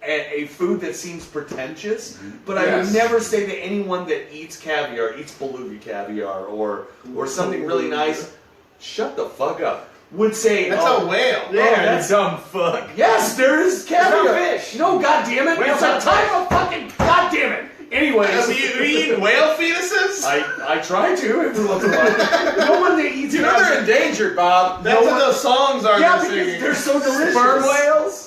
a food that seems pretentious, but I would Yes. never say that anyone that eats caviar, eats beluga caviar or something really nice, shut the fuck up, would say, That's oh, a whale. that's dumb fuck. yes, there is caviar. not fish. No, goddammit, Whales it's a aren't type of fucking goddammit. Anyways, Are you eating whale fetuses? I try to every once in a while. No one that eats You know they're endangered, Bob. That's what those songs are. Yeah, they're because singing. they're so delicious. Sperm whales?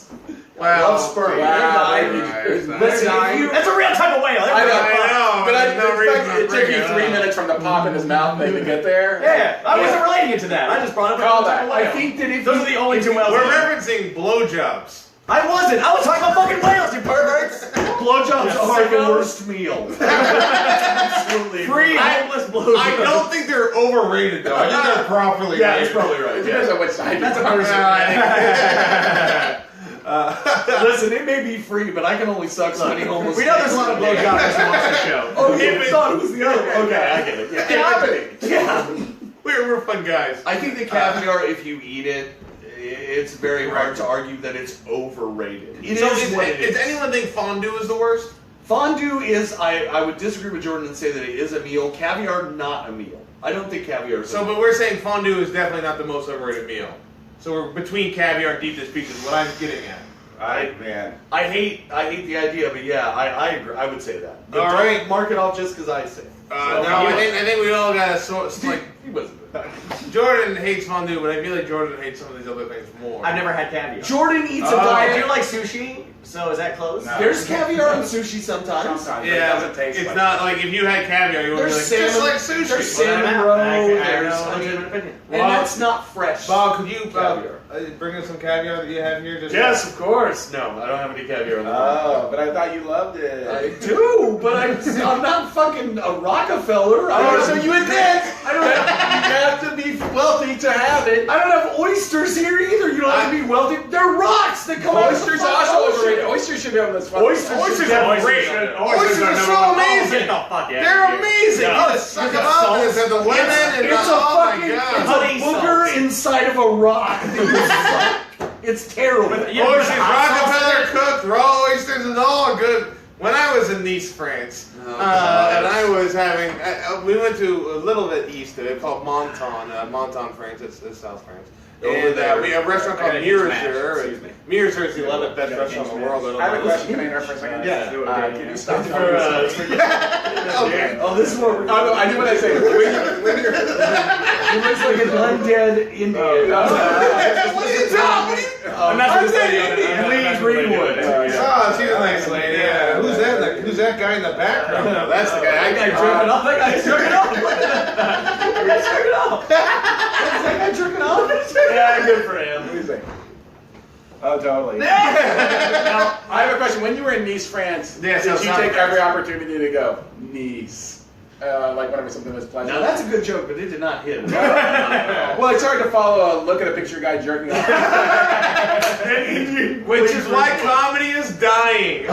Wow. love sperm. Wow. Listen, if you, That's a real type of whale. I know, I know, but there's no reason to it took bring you it 3 up. minutes from the pop in his mouth thing to get there. Yeah, I wasn't relating it to that. I just brought up Call a type of that. whale. I think that if Those you, are the only two whales. We're referencing blowjobs. I wasn't. I was talking about fucking whales, you perverts. blowjobs are the sickos. worst meal. Absolutely. Free homeless blowjobs. I don't think they're overrated though. I think they're properly Yeah, rated. that's probably right. It depends Yeah. on which side That's a you're on. person. Listen, it may be free, but I can only suck so many homeless. We know there's a lot of blowjobs who watch the show. Oh, you thought it was the other. Okay, I get it. Yeah. Yeah. We're fun guys. I think the caviar, if you eat it, it's very hard to argue that it's overrated. It So is what it is. does anyone think fondue is the worst? Fondue is, I would disagree with Jordan and say that it is a meal. Caviar, not a meal. I don't think caviar is a So, meal. but we're saying fondue is definitely not the most overrated meal. So we're between caviar and deep dish pizza is what I'm getting at. Man. I hate the idea, but yeah, I agree. I would say that. But All don't right. mark it off just because I say it. No, I think we all got like He wasn't. Jordan hates fondue, but I feel like Jordan hates some of these other things more. I've never had caviar. Jordan eats a Oh. I do diet. like sushi, so is that close? No. There's caviar on sushi sometimes. Sometimes, but Yeah, it doesn't taste it's like not like if you had caviar, you would be like There's just salmon- like sushi. there's salmon I roe. have There's no legitimate opinion. and Well, that's not fresh. Bob, could you Caviar. bring us some caviar that you have here? Just Yes, of course. No, I don't have any caviar on the Oh, but I thought you loved it. I do, but I'm not fucking a Rockefeller. Oh, so you admit I don't you have to be wealthy to have it. I don't have oysters here either. You don't have to be wealthy. They're rocks that come out of the Oysters fucking also ocean. overrated. Oysters should be on this fucking Oysters list. should are definitely great. be on there. Oysters are so amazing. Get the fuck out They're of here. amazing. Yeah. You just suck You them got up salt. and just have the lemon and It's the, a oh fucking my god. Honey it's a booger salt. inside of a rock. It's terrible. Yeah, but Oysters, hot sauce Rockefeller cooked, raw oysters is all good. when I was in Nice, France, Oh, and I was having, we went to a little bit east of it called Monton, France. It's South France. And we have a restaurant called Mirror. Excuse me. Mirror is the 11th best restaurant in the world. I have a question. Can I interrupt for a second? Yeah. Can you stop Okay. Oh, this is what we're Oh, no, I do what I say. When you're He looks like an undead Indian. What are you talking? I'm not supposed to say Lee Greenwood. Oh, she's a nice lady. Yeah. Who's that? Who's that guy in the background? No, that's the guy. That guy jerking off. That guy's jerking off. That guy's jerking off. That guy jerking off. Yeah, good for him. What do you think? Oh, totally. Now, I have a question. When you were in Nice, France, Yes, did I was you not take France. every opportunity to go Nice? Like whenever something was pleasant. Now that's a good joke, but it did not hit. Well, it's hard to follow a look at a picture guy jerking off. Which is why comedy is dying.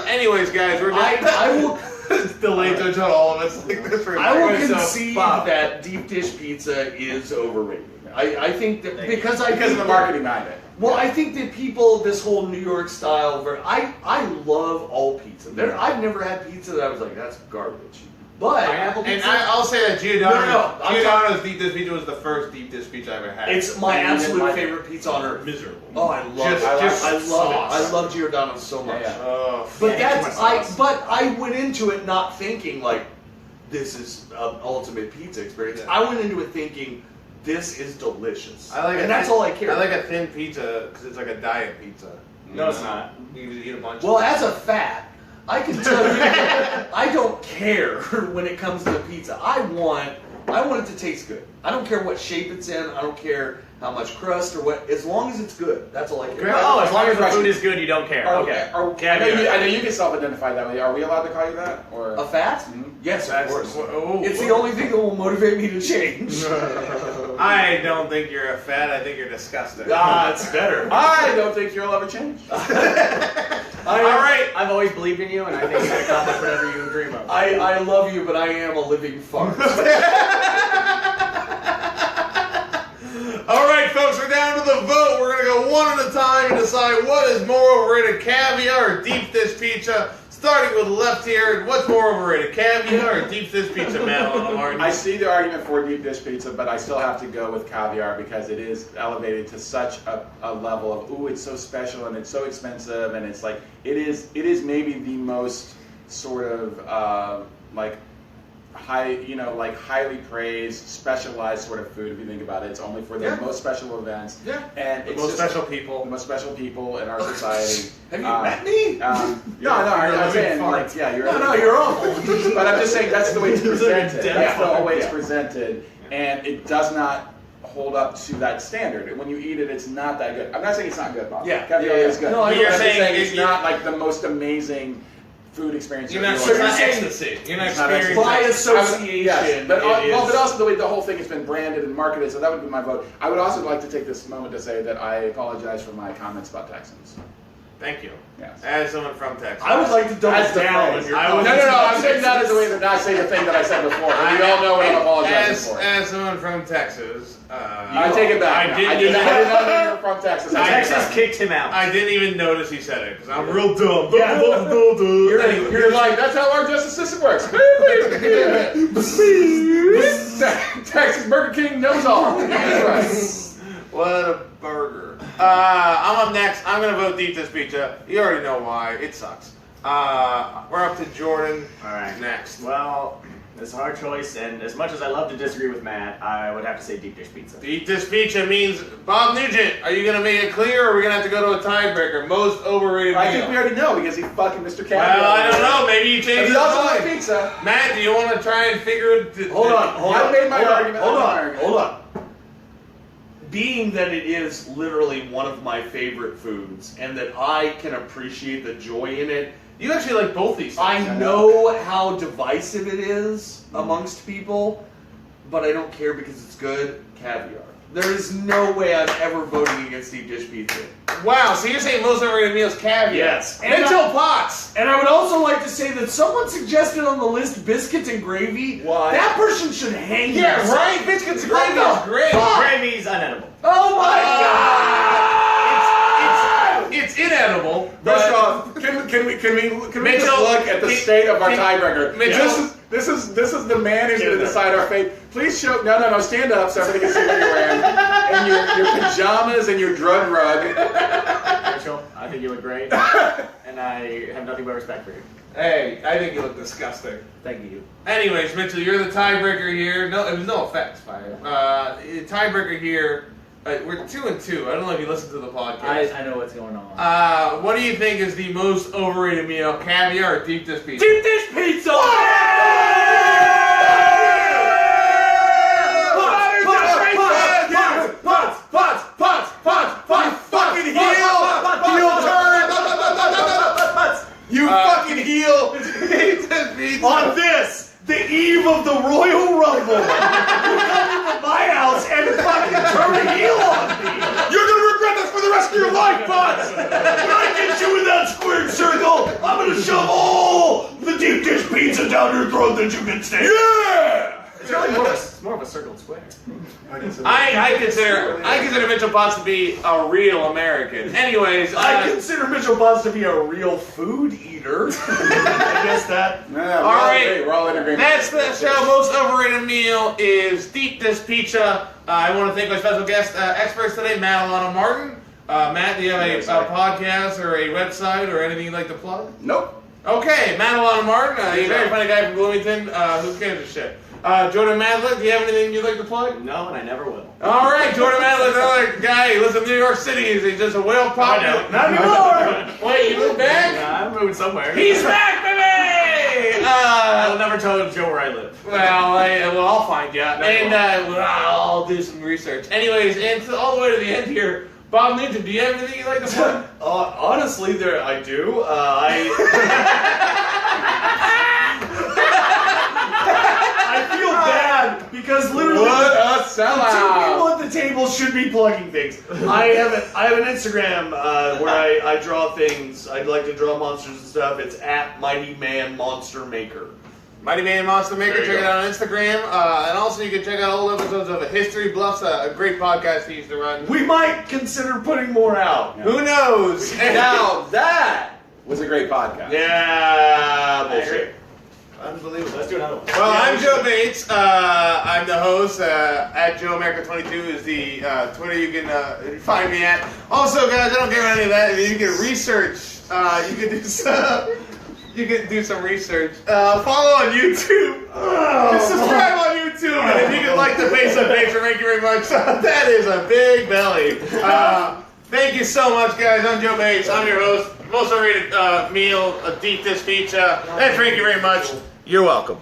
Anyways, guys, we're done. I will. It's delayed to all of us like this for I will so, concede Bob. that deep dish pizza is overrated. I think that because Because of the marketing behind it. Well, I think that people, this whole New York style, I love all pizza. I've never had pizza that I was like, that's garbage. But Pineapple And pizza? I'll say that Giordano's, No, I'm Giordano's deep dish pizza was the first deep dish pizza I ever had. it's my And absolute my- favorite pizza on earth. miserable. Oh, I love it. Just I love sauce. it. I love Giordano's so much. Yeah. Oh, But Yeah, that's too much sauce. but I went into it not thinking like this is an ultimate pizza experience. Yeah. I went into it thinking this is delicious. I like and a that's thin- all I care. I like a thin pizza because it's like a diet pizza. No, it's not. You can just eat a bunch. Well, of it. as a fat, I can tell you, I don't care when it comes to pizza. I want it to taste good. I don't care what shape it's in. I don't care how much crust or what. As long as it's good, that's all I care. Oh, as long as the food is good, you don't care. Okay. I know you can self-identify that way. Are we allowed to call you that? Or A fat? Yes, of That's- course. oh, It's the only thing that will motivate me to change. I don't think you're a fat. I think you're disgusting. It's better. I don't think you'll ever change. All right. I've always believed in you, and I think you can accomplish whatever you dream of. I love you, but I am a living fart. All right, folks, we're down to the vote. We're going to go one at a time and decide what is more overrated, caviar or deep dish pizza. Starting with left here, what's more overrated, caviar or deep dish pizza, Mat Alano-Martin? I see the argument for deep dish pizza, but I still have to go with caviar because it is elevated to such a level of, ooh, it's so special and it's so expensive, and it's like, it is maybe the most sort of like highly praised, specialized sort of food. If you think about it, it's only for the most special events. Yeah. And the it's most just special people. the most special people in our society. Have you met me? I'm saying, like, yeah, you're. No, you're awful. But I'm just saying that's the way it's presented. dead That's the fuck. way it's presented, and it does not hold up to that standard. When you eat it, it's not that good. I'm not saying it's not good, Bob. Yeah. Caviar Yeah. is good. No, I But know. I'm just You're saying it's not like the most amazing food experience. You're that not, you'll it's ever not have. ecstasy. You're not It's not experiencing By association, Yes, but, it is. but also the way the whole thing has been branded and marketed, so that would be my vote. I would also like to take this moment to say that I apologize for my comments about Texans. Thank you. Yes. As someone from Texas. I would like to double That's the down phrase. on your I would- comments. No, I'm saying that as a way to not say the thing that I said before. But you all know what I'm apologizing for. As someone from Texas, I take it back. I didn't I did even- not know you were from Texas. I take it Texas back. kicked him out. I didn't even notice he said it because I'm real dumb. Yeah. You're like, that's how our justice system works. Texas Burger King knows all. That's right. What a burger. I'm up next. I'm going to vote deep dish pizza. You already know why. It sucks. We're up to Jordan. All right. Next. Well, it's a hard choice, and as much as I love to disagree with Matt, I would have to say deep dish pizza. Deep dish pizza means, Bob Nugent, are you going to make it clear or are we going to have to go to a tiebreaker? Most overrated I meal. think we already know because he fucking Mr. Caviar. Well, I don't know. Maybe you And changed he your also likes mind. pizza. Matt, do you want to try and figure it? Hold on. I made my argument. Hold on. Being that it is literally one of my favorite foods, and that I can appreciate the joy in it, You actually like both these things. I know how divisive it is amongst people, but I don't care because it's good. Caviar. There is no way I'm ever voting against deep dish pizza. Wow, so you're saying most overrated meal is caviar? Yes. Mitchell Potts! And I would also like to say that someone suggested on the list biscuits and gravy. Why? That person should hang Yeah, themselves. right? Biscuits and What gravy the is great. fuck? Gravy's unedible. Oh my god! It's inedible. First off, can Can we just Mitchell, look at the state of our tiebreaker? Mitchell. This is the man who's going to decide our fate. Please show. No. Stand up so everybody can see what you're wearing. And your pajamas and your drug rug. Mitchell, I think you look great, and I have nothing but respect for you. Hey, I think you look disgusting. Thank you. Anyways, Mitchell, you're the tiebreaker here. No, it was no offense, fire. Tiebreaker here. We're 2-2. I don't know if you listened to the podcast. I know what's going on. What do you think is the most overrated meal? Caviar or deep dish pizza? Deep dish pizza! You fucking heel! On this, the eve of the Royal Rumble, you come into my house and fucking turn a heel on me. You're going to regret this for the rest of your life, Butts! When I get you in that squared circle, I'm gonna shove all the deep dish pizza down your throat that you can stand. Yeah! It's really more of a circled square. I consider Mitchell Potts to be a real American. Anyways, I consider Mitchell Potts to be a real food eater. I guess that. all right. We're all in agreement. That's the show. Most overrated meal is deep dish pizza. I want to thank my special guest experts today, Mat Alano-Martin. Matt, do you have a podcast or a website or anything you'd like to plug? Nope. Okay, Mat Alano-Martin. He's a very funny guy from Bloomington. Who cares a shit? Jordan Mather-Licht, do you have anything you'd like to plug? No, and I never will. All right, Jordan Mather-Licht, another guy. He lives in New York City. He's just a whale popular. Not anymore. Wait, you moved back? I'm moving somewhere. He's back, baby! I'll never tell Joe where I live. Well, I'll find you. And I'll do some research. Anyways, and all the way to the end here, Bob Nugent, do you have anything you'd like to plug? Honestly, I do. I feel bad because literally What a the two sellout! people at the table should be plugging things. I have an Instagram where I draw things. I'd like to draw monsters and stuff. It's at Mighty Man Monster Maker. Mighty Man Monster Maker, There you check it go. out on Instagram. And also you can check out old episodes of History Bluffs, a great podcast he used to run. We might consider putting more out. Who knows? Now that was a great podcast. Yeah, bullshit. Unbelievable. Let's do another one. Well, I'm Joe Bates. I'm the host. At JoeAmerica22 is the Twitter you can find me at. Also, guys, I don't care about any of that. You can research. You can do some. You can do some research. Follow on YouTube. Subscribe on YouTube. And if you can like the face on page, thank you very much. That is a big belly. Thank you so much, guys. I'm Joe Bates. I'm your host. Most overrated meal, a deep dish pizza. And thank you very much. You're welcome.